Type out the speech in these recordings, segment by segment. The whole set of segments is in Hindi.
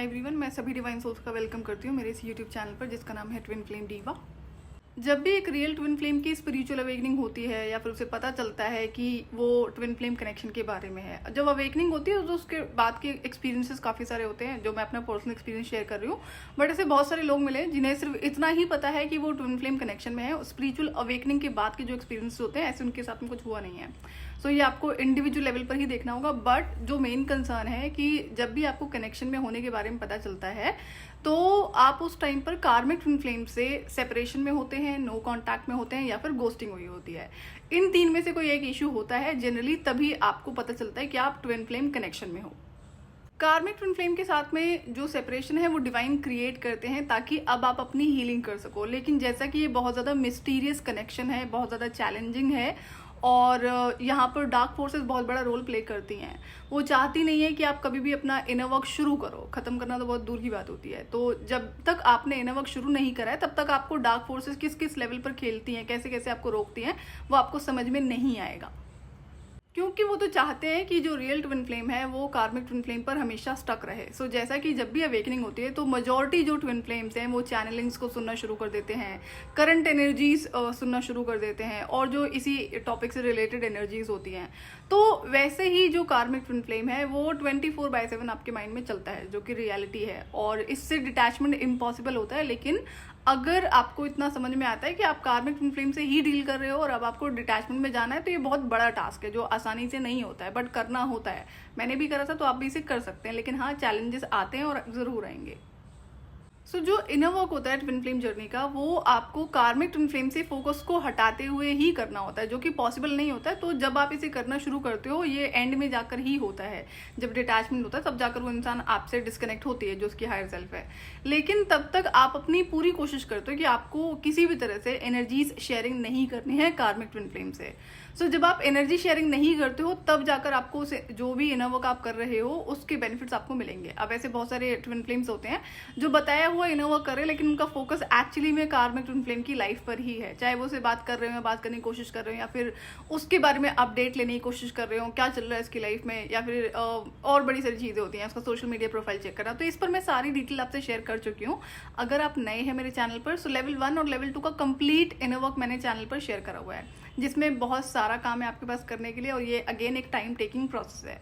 हाय एवरीवन, मैं सभी डिवाइन सोल्स का वेलकम करती हूँ मेरे इस यूट्यूब चैनल पर जिसका नाम है ट्विन फ्लेम डीवा। जब भी एक रियल ट्विन फ्लेम की स्पिरिचुअल अवेकनिंग होती है या फिर उसे पता चलता है कि वो ट्विन फ्लेम कनेक्शन के बारे में है, जब अवेकनिंग होती है तो उसके बाद के एक्सपीरियंसेस काफ़ी सारे होते हैं जो मैं अपना पर्सनल एक्सपीरियंस शेयर कर रही हूँ। बट ऐसे बहुत सारे लोग मिले जिन्हें सिर्फ इतना ही पता है कि वो ट्विन फ्लेम कनेक्शन में है। स्पिरिचुअल अवेकनिंग के बाद के जो एक्सपीरियंस होते हैं ऐसे उनके साथ में कुछ हुआ नहीं है। सो ये आपको इंडिविजुअल लेवल पर ही देखना होगा। बट जो मेन कंसर्न है कि जब भी आपको कनेक्शन में होने के बारे में पता चलता है तो आप उस टाइम पर कार्मिक ट्विन फ्लेम से सेपरेशन में होते हैं, नो कांटेक्ट में होते हैं या फिर गोस्टिंग हुई होती है। इन तीन में से कोई एक इश्यू होता है जनरली, तभी आपको पता चलता है कि आप ट्विन फ्लेम कनेक्शन में हो। कार्मिक ट्विन फ्लेम के साथ में जो सेपरेशन है वो डिवाइन क्रिएट करते हैं ताकि अब आप अपनी हीलिंग कर सको। लेकिन जैसा कि ये बहुत ज़्यादा मिस्टीरियस कनेक्शन है, बहुत ज़्यादा चैलेंजिंग है और यहाँ पर डार्क फोर्सेस बहुत बड़ा रोल प्ले करती हैं। वो चाहती नहीं है कि आप कभी भी अपना इनर वर्क शुरू करो, ख़त्म करना तो बहुत दूर की बात होती है। तो जब तक आपने इनर वर्क शुरू नहीं करा है तब तक आपको डार्क फोर्सेस किस किस लेवल पर खेलती हैं, कैसे कैसे आपको रोकती हैं, वो आपको समझ में नहीं आएगा। क्योंकि वो तो चाहते हैं कि जो रियल ट्विन फ्लेम है वो कार्मिक ट्विन फ्लेम पर हमेशा स्टक रहे। सो जैसा कि जब भी अवेकनिंग होती है तो मेजॉरिटी जो ट्विन फ्लेम्स हैं वो चैनलिंग्स को सुनना शुरू कर देते हैं, करंट एनर्जीज सुनना शुरू कर देते हैं और जो इसी टॉपिक से रिलेटेड एनर्जीज होती हैं। तो वैसे ही जो कार्मिक ट्विन फ्लेम है वो 24/7 आपके माइंड में चलता है, जो कि रियलिटी है और इससे डिटैचमेंट इम्पॉसिबल होता है। लेकिन अगर आपको इतना समझ में आता है कि आप कार्मिक ट्विन फ्लेम से ही डील कर रहे हो और अब आपको डिटैचमेंट में जाना है, तो ये बहुत बड़ा टास्क है जो आसानी से नहीं होता है बट करना होता है। मैंने भी करा था तो आप भी इसे कर सकते हैं, लेकिन हाँ, चैलेंजेस आते हैं और ज़रूर आएंगे। सो जो इनर वर्क होता है ट्विन फ्लेम जर्नी का, वो आपको कार्मिक ट्विन फ्लेम से फोकस को हटाते हुए ही करना होता है, जो कि पॉसिबल नहीं होता है। तो जब आप इसे करना शुरू करते हो ये एंड में जाकर ही होता है, जब डिटैचमेंट होता है तब जाकर वो इंसान आपसे डिस्कनेक्ट होती है जो उसकी हायर सेल्फ है। लेकिन तब तक आप अपनी पूरी कोशिश करते हो कि आपको किसी भी तरह से एनर्जीज शेयरिंग नहीं करनी है कार्मिक ट्विन फ्लेम से। सो जब आप एनर्जी शेयरिंग नहीं करते हो तब जाकर आपको जो भी इनर वर्क आप कर रहे हो उसके बेनिफिट्स आपको मिलेंगे। अब ऐसे बहुत सारे ट्विन फ्लेम्स होते हैं जो बताया हुआ इनर वर्क कर रहे हैं लेकिन उनका फोकस एक्चुअली में कार्मिक ट्विन फ्लेम की लाइफ पर ही है। चाहे वो उससे बात कर रहे हो, बात करने की कोशिश कर रहे हो या फिर उसके बारे में अपडेट लेने की कोशिश कर रहे हो, क्या चल रहा है इसकी लाइफ में, या फिर और बड़ी सारी चीज़ें होती हैं, उसका सोशल मीडिया प्रोफाइल चेक करना। तो इस पर मैं सारी डिटेल आपसे शेयर कर चुकी हूँ। अगर आप नए हैं मेरे चैनल पर, सो लेवल 1 और लेवल 2 का कंप्लीट इनर वर्क मैंने चैनल पर शेयर करा हुआ है, जिसमें बहुत सारा काम है आपके पास करने के लिए और ये अगेन एक टाइम टेकिंग प्रोसेस है।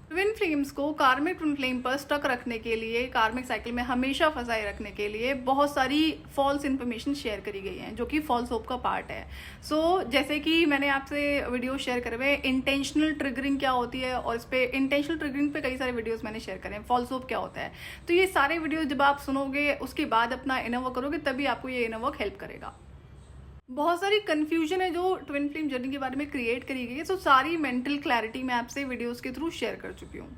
ट्विन फ्लेम्स को कार्मिक ट्विन फ्लेम पर स्टक रखने के लिए, कार्मिक साइकिल में हमेशा फंसाए रखने के लिए बहुत सारी फॉल्स इन्फॉर्मेशन शेयर करी गई हैं जो कि फॉल्स होप का पार्ट है। सो जैसे कि मैंने आपसे वीडियो शेयर करे हुए इंटेंशनल ट्रिगरिंग क्या होती है, और इस पे इंटेंशनल ट्रिगरिंग पे कई सारे वीडियोस मैंने शेयर करे हैं, फॉल्स होप क्या होता है। तो ये सारे वीडियो जब आप सुनोगे उसके बाद अपना इनर वर्क करोगे तभी आपको ये इनर वर्क हेल्प करेगा। बहुत सारी कंफ्यूजन है जो ट्विन फ्लेम जर्नी के बारे में क्रिएट करी गई है। सो सारी मेंटल क्लैरिटी मैं आपसे वीडियोस के थ्रू शेयर कर चुकी हूँ।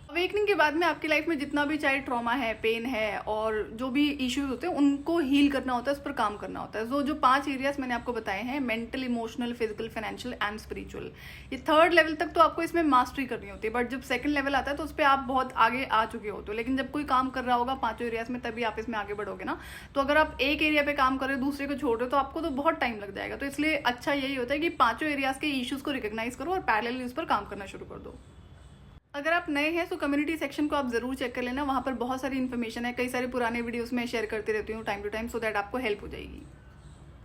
अवेकनिंग के बाद में आपकी लाइफ में जितना भी चाहे ट्रॉमा है, पेन है और जो भी इश्यूज होते हैं उनको हील करना होता है, उस पर काम करना होता है। जो 5 एरियाज मैंने आपको बताए हैं, mental, emotional, physical, financial and spiritual, ये 3rd लेवल तक तो आपको इसमें मास्टरी करनी होती है। बट जब 2nd लेवल आता है तो उस पर आप बहुत आगे आ चुके होते हो। लेकिन जब कोई काम कर रहा होगा 5 एरियाज में तभी आप इसमें आगे बढ़ोगे ना। तो अगर आप एक एरिया पे काम कर रहे हो, दूसरे को छोड़ रहे हो, तो आपको तो बहुत टाइम लग जाएगा। तो इसलिए अच्छा यही होता है कि 5 एरियाज के इश्यूज को रिकॉग्नाइज करो और पैरेलली उस पर काम करना शुरू कर दो। अगर आप नए हैं तो कम्युनिटी सेक्शन को आप जरूर चेक कर लेना, वहाँ पर बहुत सारी इन्फॉर्मेशन है, कई सारे पुराने वीडियोस में शेयर करती रहती हूँ time to time, so that आपको हेल्प हो जाएगी।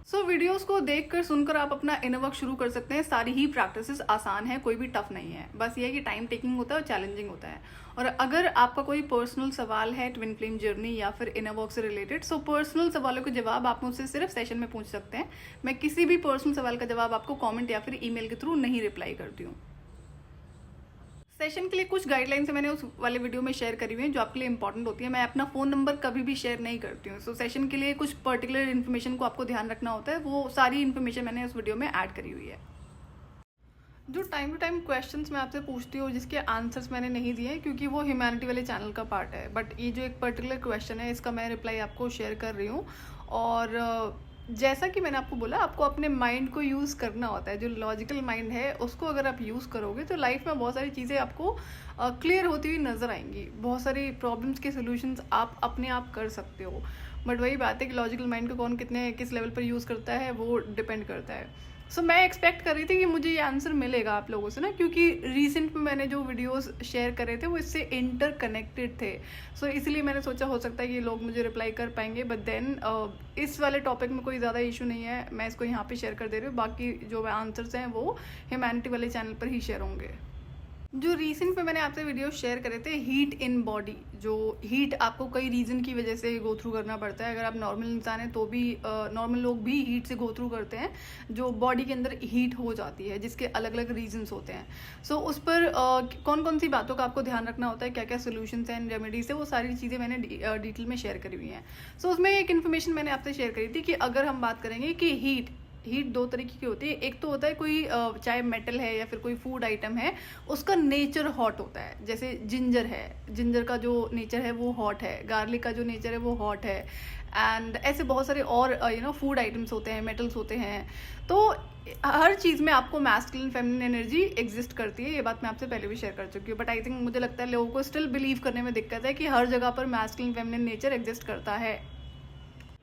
सो वीडियोस को देखकर सुनकर आप अपना इनर वर्क शुरू कर सकते हैं। सारी ही प्रैक्टिसेस आसान है, कोई भी टफ नहीं है, बस ये है कि टाइम टेकिंग होता है और चैलेंजिंग होता है। और अगर आपका कोई पर्सनल सवाल है ट्विन फ्लेम जर्नी या फिर इनर वर्क से रिलेटेड, सो पर्सनल सवालों के जवाब आप मुझसे सिर्फ सेशन में पूछ सकते हैं। मैं किसी भी पर्सनल सवाल का जवाब आपको कॉमेंट या फिर ईमेल के थ्रू नहीं रिप्लाई करती हूँ। सेशन के लिए कुछ गाइडलाइंस मैंने उस वाले वीडियो में शेयर करी हुई है जो आपके लिए इंपॉर्टेंट होती है। मैं अपना फ़ोन नंबर कभी भी शेयर नहीं करती हूँ। सो सेशन के लिए कुछ पर्टिकुलर इन्फॉर्मेशन को आपको ध्यान रखना होता है, वो सारी इन्फॉर्मेशन मैंने उस वीडियो में ऐड करी हुई है। जो टाइम टू टाइम क्वेश्चंस मैं आपसे पूछती हूँ जिसके आंसर्स मैंने नहीं दिए क्योंकि वो ह्यूमैनिटी वाले चैनल का पार्ट है, बट ये जो एक पर्टिकुलर क्वेश्चन है इसका मैं रिप्लाई आपको शेयर कर रही हूँ। और जैसा कि मैंने आपको बोला, आपको अपने माइंड को यूज़ करना होता है। जो लॉजिकल माइंड है उसको अगर आप यूज़ करोगे तो लाइफ में बहुत सारी चीज़ें आपको क्लियर होती हुई नज़र आएंगी। बहुत सारी प्रॉब्लम्स के सोल्यूशंस आप अपने आप कर सकते हो। बट वही बात है कि लॉजिकल माइंड को कौन किस लेवल पर यूज़ करता है वो डिपेंड करता है। सो मैं एक्सपेक्ट कर रही थी कि मुझे ये आंसर मिलेगा आप लोगों से ना, क्योंकि रिसेंट में मैंने जो वीडियोस शेयर करे थे वो इससे इंटरकनेक्टेड थे। सो इसलिए मैंने सोचा हो सकता है कि लोग मुझे रिप्लाई कर पाएंगे, बट देन इस वाले टॉपिक में कोई ज़्यादा इशू नहीं है, मैं इसको यहाँ पे शेयर कर दे रही हूँ। बाकी जो आंसर्स हैं वो ह्यूमैनिटी वाले चैनल पर ही शेयर होंगे। जो रीसेंट में मैंने आपसे वीडियो शेयर करे थे हीट इन बॉडी, जो हीट आपको कई रीज़न की वजह से गो थ्रू करना पड़ता है। अगर आप नॉर्मल इंसान हैं तो भी नॉर्मल लोग भी हीट से गो थ्रू करते हैं, जो बॉडी के अंदर हीट हो जाती है, जिसके अलग अलग रीजंस होते हैं। सो उस पर कौन कौन सी बातों का आपको ध्यान रखना होता है, क्या क्या सोल्यूशंस हैं, रेमेडीज है, वो सारी चीज़ें मैंने डिटेल में शेयर करी हुई हैं। सो उसमें एक इन्फॉर्मेशन मैंने आपसे शेयर करी थी कि अगर हम बात करेंगे कि हीट दो तरीके की होती है। एक तो होता है कोई चाहे मेटल है या फिर कोई फूड आइटम है, उसका नेचर हॉट होता है। जैसे जिंजर है, जिंजर का जो नेचर है वो हॉट है, गार्लिक का जो नेचर है वो हॉट है, एंड ऐसे बहुत सारे और फूड आइटम्स होते हैं, मेटल्स होते हैं। तो हर चीज़ में आपको मैस्कुलिन फेमिनिन एनर्जी एग्जिस्ट करती है, ये बात मैं आपसे पहले भी शेयर कर चुकी हूँ। बट आई थिंक मुझे लगता है लोगों को स्टिल बिलीव करने में दिक्कत है कि हर जगह पर मैस्कुलिन फेमिनिन नेचर एग्जिस्ट करता है।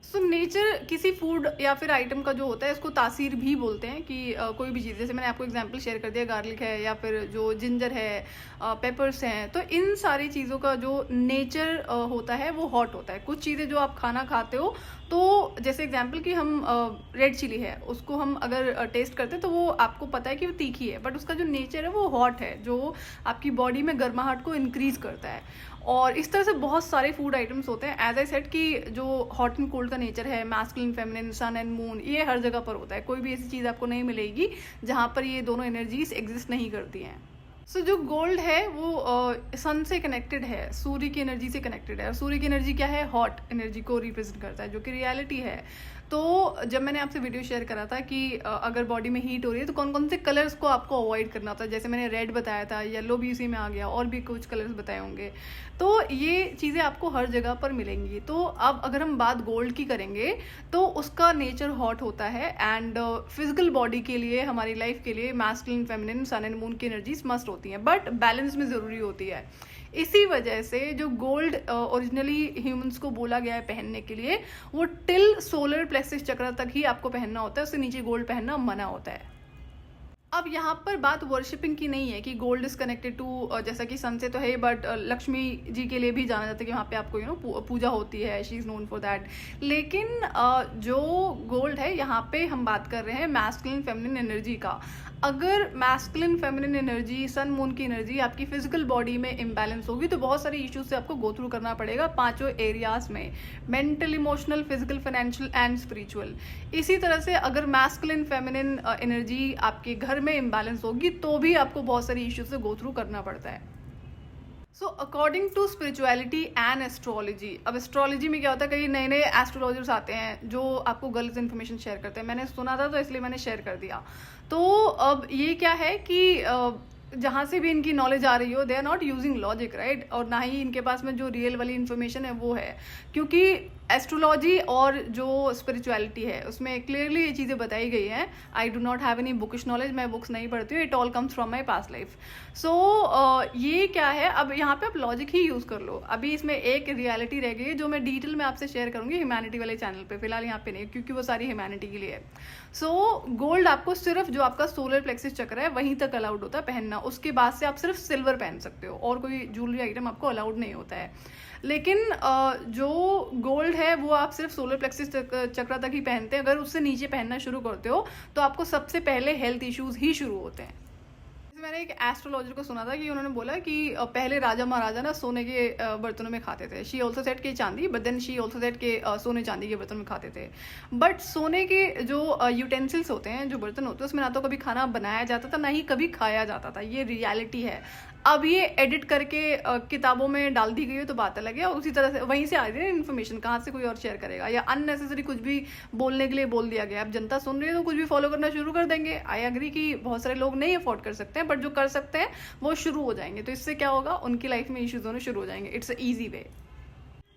सो नेचर किसी फूड या फिर आइटम का जो होता है इसको तासीर भी बोलते हैं कि कोई भी चीज़, जैसे मैंने आपको एग्जांपल शेयर कर दिया, गार्लिक है या फिर जो जिंजर है, पेपर्स हैं, तो इन सारी चीज़ों का जो नेचर होता है वो हॉट होता है। कुछ चीज़ें जो आप खाना खाते हो, तो जैसे एग्जांपल कि हम रेड चिली है, उसको हम अगर टेस्ट करते हैं तो वो आपको पता है कि वो तीखी है, बट उसका जो नेचर है वो हॉट है, जो आपकी बॉडी में गर्माहट को इंक्रीज करता है। और इस तरह से बहुत सारे फूड आइटम्स होते हैं। एज आई सेड कि जो हॉट एंड कोल्ड का नेचर है, masculine feminine, sun and moon, ये हर जगह पर होता है। कोई भी ऐसी चीज़ आपको नहीं मिलेगी जहाँ पर ये दोनों एनर्जीज एग्जिस्ट नहीं करती हैं। सो जो गोल्ड है वो सन से कनेक्टेड है, सूर्य की एनर्जी से कनेक्टेड है। और सूर्य की एनर्जी क्या है? हॉट एनर्जी को रिप्रेजेंट करता है, जो कि रियलिटी है। तो जब मैंने आपसे वीडियो शेयर करा था कि अगर बॉडी में हीट हो रही है तो कौन कौन से कलर्स को आपको अवॉइड करना होता है, जैसे मैंने रेड बताया था, येलो भी उसी में आ गया, और भी कुछ कलर्स बताए होंगे। तो ये चीज़ें आपको हर जगह पर मिलेंगी। तो अब अगर हम बात गोल्ड की करेंगे तो उसका नेचर हॉट होता है, एंड फिजिकल बॉडी के लिए, हमारी लाइफ के लिए masculine feminine sun and moon की एनर्जीज मस्ट होती हैं, बट बैलेंस में ज़रूरी होती है। इसी वजह से जो गोल्ड ओरिजिनली ह्यूमंस को बोला गया है पहनने के लिए, वो टिल सोलर प्लेक्सस चक्र तक ही आपको पहनना होता है, उससे नीचे गोल्ड पहनना मना होता है। अब यहाँ पर बात वर्शिपिंग की नहीं है कि गोल्ड इज कनेक्टेड टू, जैसा कि सन से तो है, बट लक्ष्मी जी के लिए भी जाना जाता है कि वहाँ पे आपको पूजा होती है, she is known for that. लेकिन जो गोल्ड है, यहाँ पे हम बात कर रहे हैं मैस्कुलिन फेमिनिन एनर्जी का। अगर masculine feminine energy, sun moon की एनर्जी आपकी फिजिकल बॉडी में इम्बैलेंस होगी तो बहुत सारे इश्यूज से आपको गो थ्रू करना पड़ेगा, पांचों एरियाज में, mental, emotional, physical, financial and spiritual. इसी तरह से अगर मैस्कुलिन फेमिनिन एनर्जी आपके घर में इम्बैलेंस होगी तो भी आपको बहुत सारी इश्यूज से गो थ्रू करना पड़ता है। So according to spirituality and astrology, अब एस्ट्रोलॉजी में क्या होता है, कई नए नए एस्ट्रोलॉजर्स आते हैं जो आपको गलत इन्फॉर्मेशन शेयर करते हैं। मैंने सुना था तो इसलिए मैंने शेयर कर दिया। तो अब ये क्या है कि जहाँ से भी इनकी नॉलेज आ रही हो, they are not using logic, right, और ना ही इनके पास में जो रियल वाली इन्फॉर्मेशन है वो है। क्योंकि एस्ट्रोलॉजी और जो स्पिरिचुअलिटी है उसमें क्लियरली ये चीज़ें बताई गई हैं। I do not have any bookish knowledge, मैं बुक्स नहीं पढ़ती हूँ, it all comes from my past life. So ये क्या है, अब यहाँ पे आप लॉजिक ही यूज़ कर लो। अभी इसमें एक रियलिटी रह गई है जो मैं डिटेल में आपसे शेयर करूँगी ह्यूमैनिटी वाले चैनल पे, फिलहाल यहाँ पे नहीं, क्योंकि वो सारी ह्यूमैनिटी के लिए है। सो गोल्ड आपको सिर्फ जो आपका सोलर प्लेक्सिस चक्र है वहीं तक अलाउड होता है पहनना, उसके बाद से आप सिर्फ सिल्वर पहन सकते हो और कोई ज्वेलरी आइटम आपको अलाउड नहीं होता है। लेकिन जो गोल्ड है वो आप सिर्फ सोलर प्लेक्सिस चक्र तक ही पहनते हैं। अगर उससे नीचे पहनना शुरू करते हो तो आपको सबसे पहले हेल्थ इश्यूज ही शुरू होते हैं। मैंने एक एस्ट्रोलॉजर को सुना था कि उन्होंने बोला कि पहले राजा महाराजा ना सोने के बर्तनों में खाते थे। शी ऑल्सो सेट के चांदी, but then she also set के सोने चांदी के बर्तन में खाते थे। बट सोने के जो यूटेंसिल्स होते हैं, जो बर्तन होते हैं, उसमें ना तो कभी खाना बनाया जाता था ना ही कभी खाया जाता था। ये रियलिटी है। अब ये एडिट करके किताबों में डाल दी गई है तो बात अलग है, और उसी तरह से वहीं से आ रही है इन्फॉर्मेशन, कहाँ से कोई और शेयर करेगा, या अननेसेसरी कुछ भी बोलने के लिए बोल दिया गया। अब जनता सुन रही है तो कुछ भी फॉलो करना शुरू कर देंगे। आई एग्री कि बहुत सारे लोग नहीं अफोर्ड कर सकते हैं, बट जो कर सकते हैं वो शुरू हो जाएंगे। तो इससे क्या होगा, उनकी लाइफ में इश्यूज होने शुरू हो जाएंगे। It's a easy way.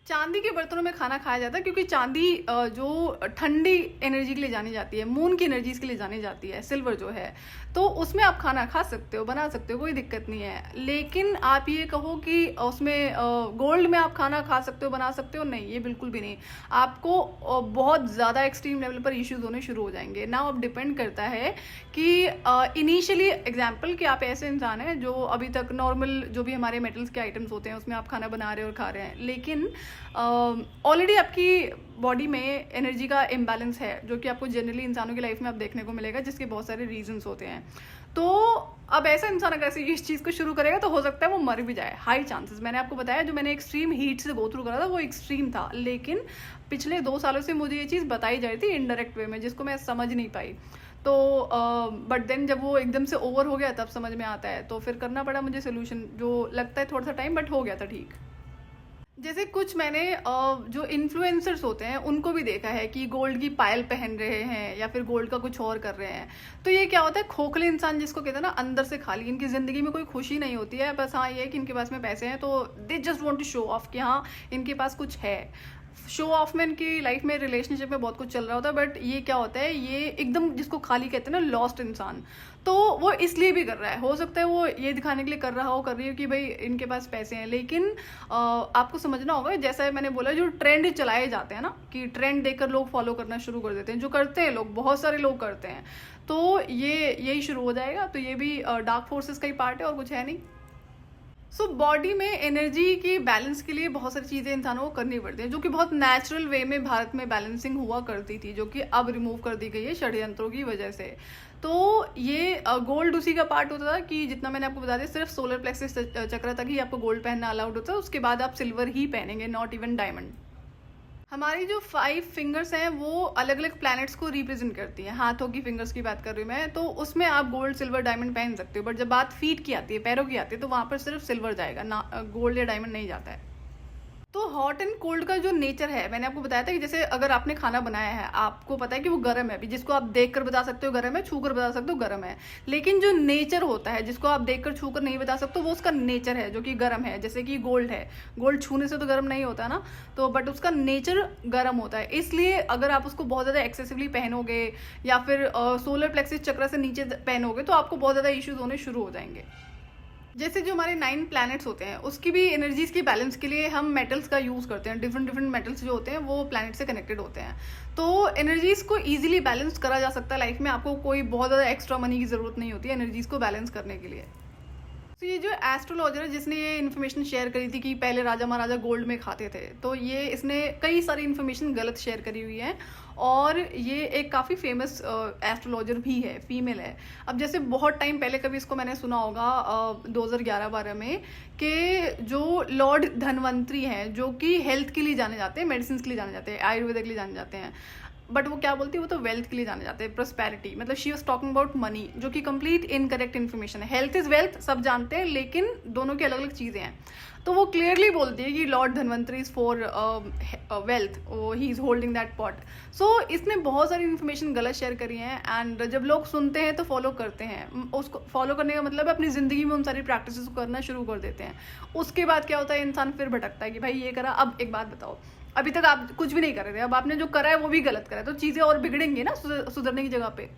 चांदी के बर्तनों में खाना खाया जाता है क्योंकि चांदी जो ठंडी एनर्जी के लिए जानी जाती है, मून की एनर्जीज के लिए जानी जाती है, सिल्वर जो है, तो उसमें आप खाना खा सकते हो, बना सकते हो, कोई दिक्कत नहीं है। लेकिन आप ये कहो कि उसमें गोल्ड में आप खाना खा सकते हो, बना सकते हो, नहीं, ये बिल्कुल भी नहीं। आपको बहुत ज़्यादा एक्सट्रीम लेवल पर इश्यूज होने शुरू हो जाएंगे ना। अब डिपेंड करता है कि इनिशियली एग्जाम्पल कि आप ऐसे इंसान हैं जो अभी तक नॉर्मल जो भी हमारे मेटल्स के आइटम्स होते हैं उसमें आप खाना बना रहे हो और खा रहे हैं, लेकिन ऑलरेडी आपकी बॉडी में एनर्जी का इम्बैलेंस है, जो कि आपको जनरली इंसानों की लाइफ में आप देखने को मिलेगा, जिसके बहुत सारे रीजंस होते हैं। तो अब ऐसा इंसान अगर ऐसे इस चीज़ को शुरू करेगा तो हो सकता है वो मर भी जाए, हाई चांसेस। मैंने आपको बताया जो मैंने एक्सट्रीम हीट से गो थ्रू करा था वो एक्सट्रीम था, लेकिन पिछले 2 सालों से मुझे ये चीज़ बताई जा रही थी इनडायरेक्ट वे में, जिसको मैं समझ नहीं पाई। तो बट देन जब वो एकदम से ओवर हो गया तब समझ में आता है, तो फिर करना पड़ा मुझे सोल्यूशन, जो लगता है थोड़ा सा टाइम, बट हो गया था ठीक। जैसे कुछ मैंने जो इन्फ्लुएंसर्स होते हैं उनको भी देखा है कि गोल्ड की पायल पहन रहे हैं या फिर गोल्ड का कुछ और कर रहे हैं। तो ये क्या होता है, खोखले इंसान जिसको कहते हैं ना, अंदर से खाली, इनकी ज़िंदगी में कोई खुशी नहीं होती है। बस हाँ, ये है कि इनके पास में पैसे हैं तो they just want to show off कि हाँ इनके पास कुछ है। शो ऑफ में इनकी लाइफ में, रिलेशनशिप में बहुत कुछ चल रहा होता है, बट ये क्या होता है, ये एकदम जिसको खाली कहते हैं ना, लॉस्ट इंसान, तो वो इसलिए भी कर रहा है। हो सकता है वो ये दिखाने के लिए कर रहा हो, कर रही हो कि भाई इनके पास पैसे हैं, लेकिन आपको समझना होगा, जैसा मैंने बोला, जो ट्रेंड चलाए जाते हैं ना, कि ट्रेंड देखकर लोग फॉलो करना शुरू कर देते हैं, जो करते हैं लोग, बहुत सारे लोग करते हैं, तो ये यही शुरू हो जाएगा। तो ये भी डार्क फोर्सेस का ही पार्ट है और कुछ है नहीं। सो बॉडी में एनर्जी की बैलेंस के लिए बहुत सारी चीज़ें इंसानों को करनी पड़ती हैं, जो कि बहुत नेचुरल वे में भारत में बैलेंसिंग हुआ करती थी, जो कि अब रिमूव कर दी गई है षड्यंत्रों की वजह से। तो ये गोल्ड उसी का पार्ट होता था कि जितना मैंने आपको बता दिया, सिर्फ सोलर प्लेक्सस चक्र तक ही आपको गोल्ड पहनना अलाउड होता है, उसके बाद आप सिल्वर ही पहनेंगे, नॉट इवन डायमंड। हमारी जो 5 फिंगर्स हैं वो अलग अलग प्लैनेट्स को रिप्रेजेंट करती हैं। हाथों की फिंगर्स की बात कर रही हूँ मैं, तो उसमें आप गोल्ड, सिल्वर, डायमंड पहन सकते हो, बट जब बात फीट की आती है, पैरों की आती है, तो वहाँ पर सिर्फ सिल्वर जाएगा ना, गोल्ड या डायमंड नहीं जाता है। तो हॉट एंड कोल्ड का जो नेचर है, मैंने आपको बताया था कि जैसे अगर आपने खाना बनाया है, आपको पता है कि वो गर्म है, अभी जिसको आप देखकर बता सकते हो गर्म है, छूकर बता सकते हो गर्म है, लेकिन जो नेचर होता है जिसको आप देखकर छूकर नहीं बता सकते, वो उसका नेचर है जो कि गर्म है। जैसे कि गोल्ड है, गोल्ड छूने से तो गर्म नहीं होता ना, तो बट उसका नेचर गर्म होता है। इसलिए अगर आप उसको बहुत ज़्यादा एक्सेसिवली पहनोगे या फिर सोलर प्लेक्सिस चक्र से नीचे पहनोगे, तो आपको बहुत ज़्यादा इश्यूज होने शुरू हो जाएंगे। जैसे जो हमारे 9 प्लैनेट्स होते हैं, उसकी भी एनर्जीज के बैलेंस के लिए हम मेटल्स का यूज़ करते हैं। डिफरेंट डिफरेंट मेटल्स जो होते हैं वो प्लैनेट से कनेक्टेड होते हैं, तो एनर्जीज को इजीली बैलेंस करा जा सकता है लाइफ में। आपको कोई बहुत ज़्यादा एक्स्ट्रा मनी की ज़रूरत नहीं होती है एनर्जीज को बैलेंस करने के लिए। तो ये जो एस्ट्रोलॉजर है जिसने ये इन्फॉर्मेशन शेयर करी थी कि पहले राजा महाराजा गोल्ड में खाते थे, तो ये इसने कई सारी इन्फॉर्मेशन गलत शेयर करी हुई है, और ये एक काफ़ी फेमस एस्ट्रोलॉजर भी है, फीमेल है। अब जैसे बहुत टाइम पहले कभी इसको मैंने सुना होगा 2011-12 में, कि जो लॉर्ड धनवंतरी हैं, जो कि हेल्थ के लिए जाने जाते हैं, मेडिसिन के लिए जाने जाते हैं, आयुर्वेद के लिए जाने जाते हैं, बट वो क्या बोलती है, वो तो वेल्थ के लिए जाने जाते हैं, प्रॉस्पेरिटी, मतलब she was talking about money, जो कि कंप्लीट इनकरेक्ट इन्फॉर्मेशन है। हेल्थ इज वेल्थ सब जानते हैं, लेकिन दोनों की अलग अलग चीज़ें हैं। तो वो क्लियरली बोलती है कि Lord Dhanvantari is for wealth, he is holding that pot. So इसने बहुत सारी इन्फॉर्मेशन गलत शेयर करी है, एंड जब लोग सुनते हैं तो फॉलो करते हैं। उसको फॉलो करने का मतलब है अपनी ज़िंदगी में उन सारी प्रैक्टिस को करना शुरू कर देते हैं। उसके बाद क्या होता है, इंसान फिर भटकता है कि भाई ये करा। अब एक बात बताओ, अभी तक आप कुछ भी नहीं कर रहे थे, अब आपने जो करा है वो भी गलत करा है, तो चीज़ें और बिगड़ेंगी ना सुधरने की जगह पे।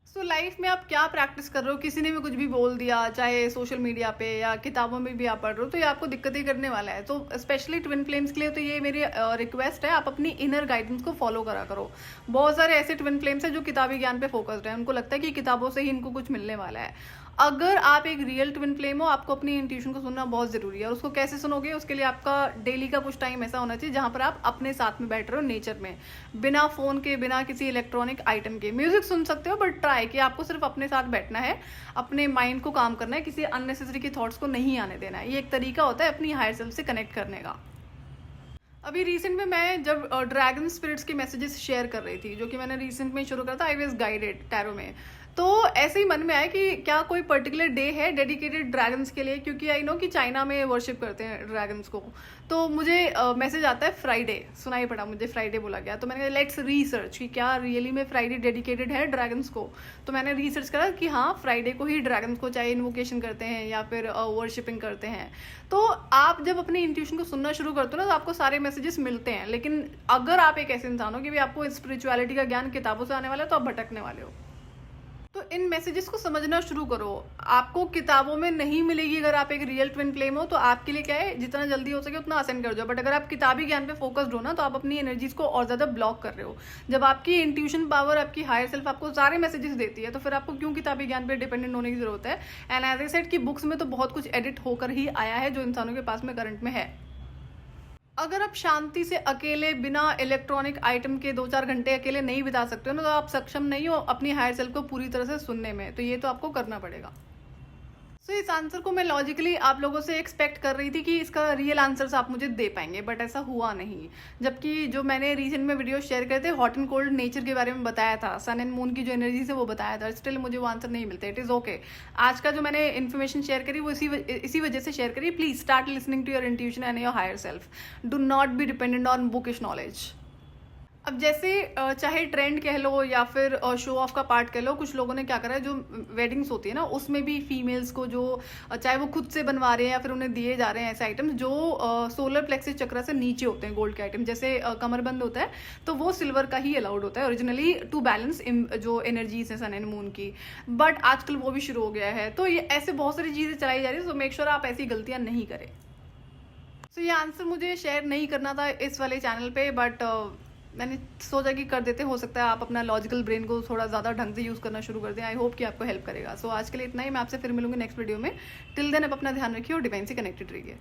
सो लाइफ में आप क्या प्रैक्टिस कर रहे हो, किसी ने भी कुछ भी बोल दिया, चाहे सोशल मीडिया पे या किताबों में भी आप पढ़ रहे हो, तो ये आपको दिक्कतें करने वाला है। तो स्पेशली ट्विन फ्लेम्स के लिए तो ये मेरी रिक्वेस्ट है, आप अपनी इनर गाइडेंस को फॉलो करा करो। बहुत सारे ऐसे ट्विन फ्लेम्स हैं जो किताबी ज्ञान पे फोकस्ड हैं, उनको लगता है कि किताबों से ही इनको कुछ मिलने वाला है। अगर आप एक रियल ट्विन फ्लेम हो, आपको अपनी इंट्यूशन को सुनना बहुत ज़रूरी है, और उसको कैसे सुनोगे, उसके लिए आपका डेली का कुछ टाइम ऐसा होना चाहिए जहाँ पर आप अपने साथ में बैठ रहे हो, नेचर में, बिना फ़ोन के, बिना किसी इलेक्ट्रॉनिक आइटम के। म्यूजिक सुन सकते हो, बट ट्राई कि आपको सिर्फ अपने साथ बैठना है, अपने माइंड को काम करना है, किसी अननेसेसरी की थॉट्स को नहीं आने देना है। ये एक तरीका होता है अपनी हायर सेल्फ से कनेक्ट करने का। अभी रिसेंट में मैं जब ड्रैगन स्पिरिट्स के मैसेजेस शेयर कर रही थी, जो कि मैंने रिसेंट में शुरू करा था, आई वाज गाइडेड टैरो में, तो ऐसे ही मन में आया कि क्या कोई पर्टिकुलर डे है डेडिकेटेड ड्रैगन्स के लिए, क्योंकि आई नो कि चाइना में वर्शिप करते हैं ड्रैगन्स को। तो मुझे मैसेज आता है फ्राइडे, सुनाई पड़ा मुझे फ्राइडे बोला गया। तो मैंने कहा लेट्स रिसर्च कि क्या रियली में फ्राइडे डेडिकेटेड है ड्रैगन्स को। तो मैंने रिसर्च करा कि हाँ, फ्राइडे को ही ड्रैगन्स को चाहे इन्वोकेशन करते हैं या फिर वर्शिपिंग करते हैं। तो आप जब अपने इंट्यूशन को सुनना शुरू करते हो ना, तो आपको सारे मैसेजेस मिलते हैं। लेकिन अगर आप एक ऐसे इंसान हो कि भी आपको स्पिरिचुअलिटी का ज्ञान किताबों से आने वाला है, तो आप भटकने वाले हो। तो इन मैसेजेस को समझना शुरू करो। आपको किताबों में नहीं मिलेगी। अगर आप एक रियल ट्विन फ्लेम हो तो आपके लिए क्या है, जितना जल्दी हो सके उतना आसान कर दो। बट अगर आप किताबी ज्ञान पे फोकस्ड हो ना, तो आप अपनी एनर्जीज को और ज्यादा ब्लॉक कर रहे हो। जब आपकी इंट्यूशन पावर, आपकी हायर सेल्फ आपको सारे मैसेजेस देती है, तो फिर आपको क्यों किताबी ज्ञान पे डिपेंडेंट होने की जरूरत है। एंड एज ए सेड की बुक्स में तो बहुत कुछ एडिट होकर ही आया है जो इंसानों के पास में करंट में है। अगर आप शांति से अकेले बिना इलेक्ट्रॉनिक आइटम के 2-4 घंटे अकेले नहीं बिता सकते हो ना, तो आप सक्षम नहीं हो अपनी हायर सेल्फ को पूरी तरह से सुनने में। तो ये तो आपको करना पड़ेगा। सो इस आंसर को मैं लॉजिकली आप लोगों से एक्सपेक्ट कर रही थी कि इसका रियल आंसर्स आप मुझे दे पाएंगे, बट ऐसा हुआ नहीं। जबकि जो मैंने रिसेंट में वीडियो शेयर करे थे, हॉट एंड कोल्ड नेचर के बारे में बताया था, सन एंड मून की जो एनर्जी है वो बताया था, स्टिल मुझे वो आंसर नहीं मिलते। It is okay. आज का जो मैंने इन्फॉर्मेशन शेयर करी वो इसी वजह से शेयर करी। Please start listening to your intuition and your higher self. Do not be dependent on bookish knowledge. अब जैसे चाहे ट्रेंड कह लो या फिर शो ऑफ का पार्ट कह लो, कुछ लोगों ने क्या करा है, जो वेडिंग्स होती है ना उसमें भी फीमेल्स को जो चाहे वो खुद से बनवा रहे हैं या फिर उन्हें दिए जा रहे हैं ऐसे आइटम्स जो सोलर प्लेक्सिस चक्र से नीचे होते हैं, गोल्ड के आइटम। जैसे कमरबंद होता है तो वो सिल्वर का ही अलाउड होता है ओरिजिनली, टू बैलेंस जो एनर्जीज है सन एंड मून की। बट आजकल वो भी शुरू हो गया है। तो ये ऐसे बहुत सारी चीज़ें चलाई जा रही है। सो मेक श्योर आप ऐसी गलतियाँ नहीं करें। सो ये आंसर मुझे शेयर नहीं करना था इस वाले चैनल पे, बट मैंने सोचा कि कर देते। हो सकता है आप अपना लॉजिकल ब्रेन को थोड़ा ज़्यादा ढंग से यूज़ करना शुरू कर दें। आई होप कि आपको हेल्प करेगा। सो आज के लिए इतना ही। मैं आपसे फिर मिलूंगी नेक्स्ट वीडियो में। टिल देन आप अपना ध्यान रखिए और डिवाइन से कनेक्टेड रहिए।